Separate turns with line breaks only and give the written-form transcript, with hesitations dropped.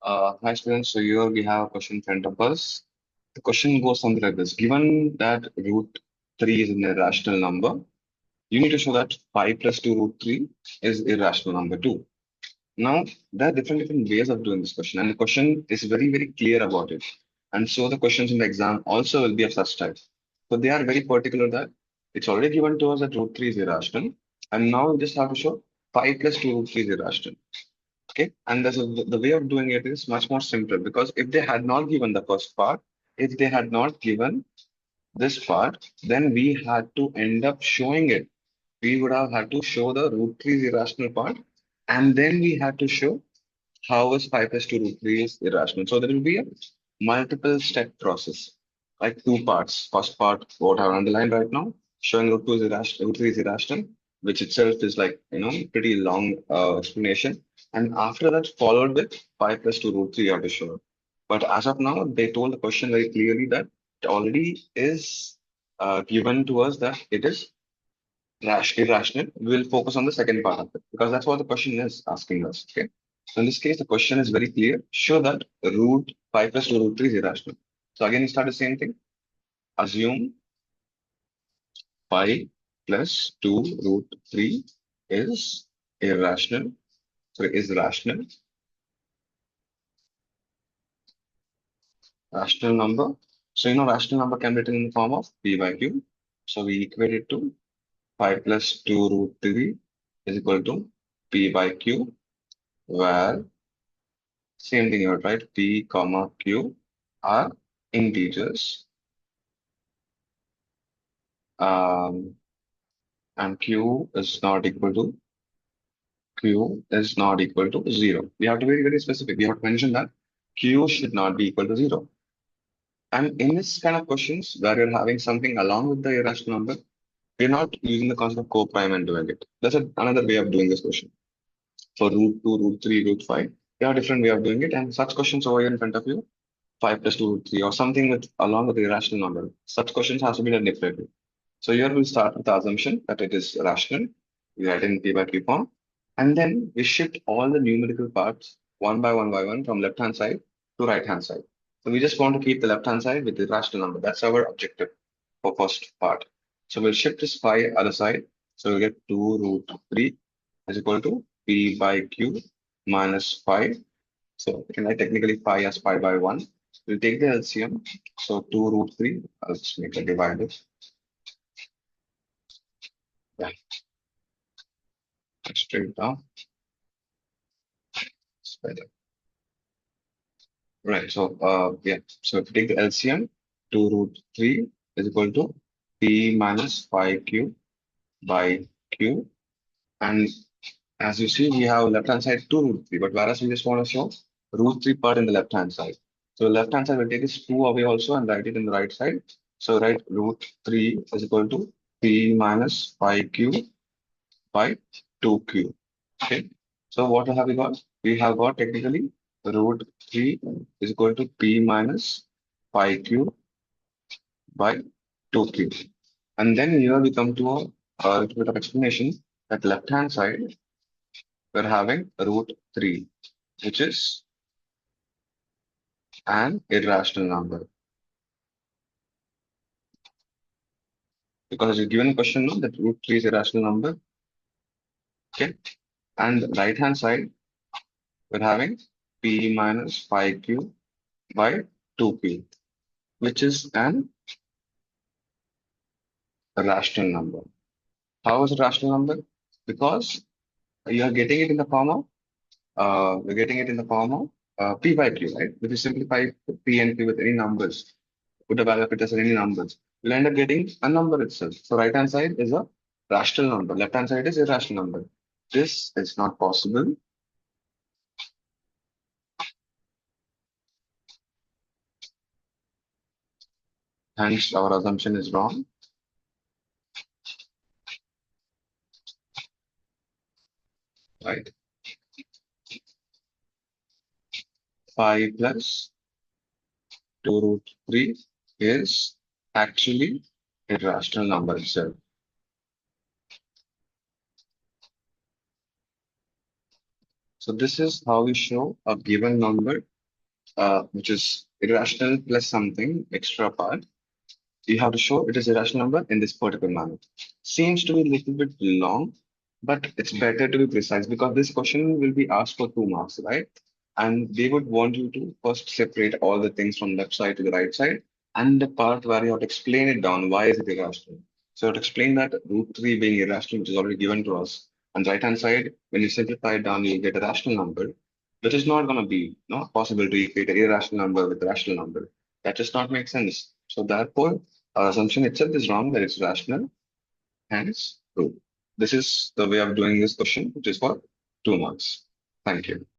Hi students, so here we have a question in front of us. The question goes something like this. Given that root 3 is an irrational number, you need to show that 5 plus 2 root 3 is irrational number 2. Now, there are different ways of doing this question, and the question is very clear about it. And so the questions in the exam also will be of such type. So they are very particular that it's already given to us that root 3 is irrational, and now we just have to show 5 plus 2 root 3 is irrational. Okay, and the way of doing it is much more simple because if they had not given the first part, if they had not given this part, then we had to end up showing it. We would have had to show the root 3 is irrational part, and then we had to show how is 5 plus 2 root 3 is irrational. So there will be a multiple step process, like two parts. First part, what I've underlined right now, showing root 2 is irrational, root 3 is irrational, which itself is like, pretty long explanation. And after that, followed with 5 plus 2 root 3 you have to show. But as of now, they told the question very clearly that it already is given to us that it is irrational. We will focus on the second part of it because that's what the question is asking us. Okay. So in this case, the question is very clear. Show that root 5 plus 2 root 3 is irrational. So again, you start the same thing. Assume 5 plus 2 root 3 is irrational. Sorry, is rational. Rational number. So rational number can be written in the form of p by q. So we equate it to 5 plus 2 root 3 is equal to p by q, where same thing here, right? P comma Q are integers. Um, and Q is not equal to 0. We have to be very specific. We have to mention that Q should not be equal to 0. And in this kind of questions where you're having something along with the irrational number, we're not using the concept of co-prime and doing it. That's another way of doing this question. For root 2, root 3, root 5, there are different way of doing it. And such questions over here in front of you 5 plus 2 root 3 or something with along with the irrational number. Such questions has to be done differently. So here we'll start with the assumption that it is rational. We write in P by Q form. And then we shift all the numerical parts one by one from left hand side to right hand side. So we just want to keep the left hand side with the rational number. That's our objective for first part. So we'll shift this phi other side. So we'll get 2 root 3 is equal to P by Q minus 5. So we can write technically phi as pi by 1. We'll take the LCM. So 2 root 3. I'll just make a divider. Yeah, straight down. Better. Right. So yeah. So if you take the LCM, 2 root 3 is equal to P minus 5Q by Q. And as you see, we have left hand side 2 root 3, but whereas we just want to show root 3 part in the left hand side. So left hand side will take this 2 away also and write it in the right side. So write root 3 is equal to P minus 5Q by 2Q. Okay. So what have we got? We have got technically root 3 is equal to P minus 5Q by 2Q. And then here we come to a little bit of explanation that left hand side we're having root 3, which is an irrational number. Because it's given a question no, that root 3 is a irrational number. Okay. And right hand side we're having P minus 5Q by 2Q, which is an rational number. How is it rational number? Because you are getting it in the form of we're getting it in the form of p by q, right? If you simplify p and q with any numbers, put a value of it as any numbers, you'll end up getting a number itself. So right hand side is a rational number, left hand side is irrational number. This is not possible. Hence, our assumption is wrong. Right. 5 plus 2 root 3 is actually a rational number itself. So this is how we show a given number which is irrational plus something extra part. You have to show it is a rational number in this particular manner. Seems to be a little bit long, but it's better to be precise because this question will be asked for 2 marks, right? And they would want you to first separate all the things from left side to the right side, and the part where you have to explain it down. Why is it irrational? So to explain that root 3 being irrational, which is already given to us, on the right hand side, when you simplify it down, you get a rational number, which is not going to be possible to equate an irrational number with a rational number. That just not make sense. So therefore, our assumption itself is wrong, that it's rational, hence true. This is the way of doing this question, which is for 2 marks. Thank you.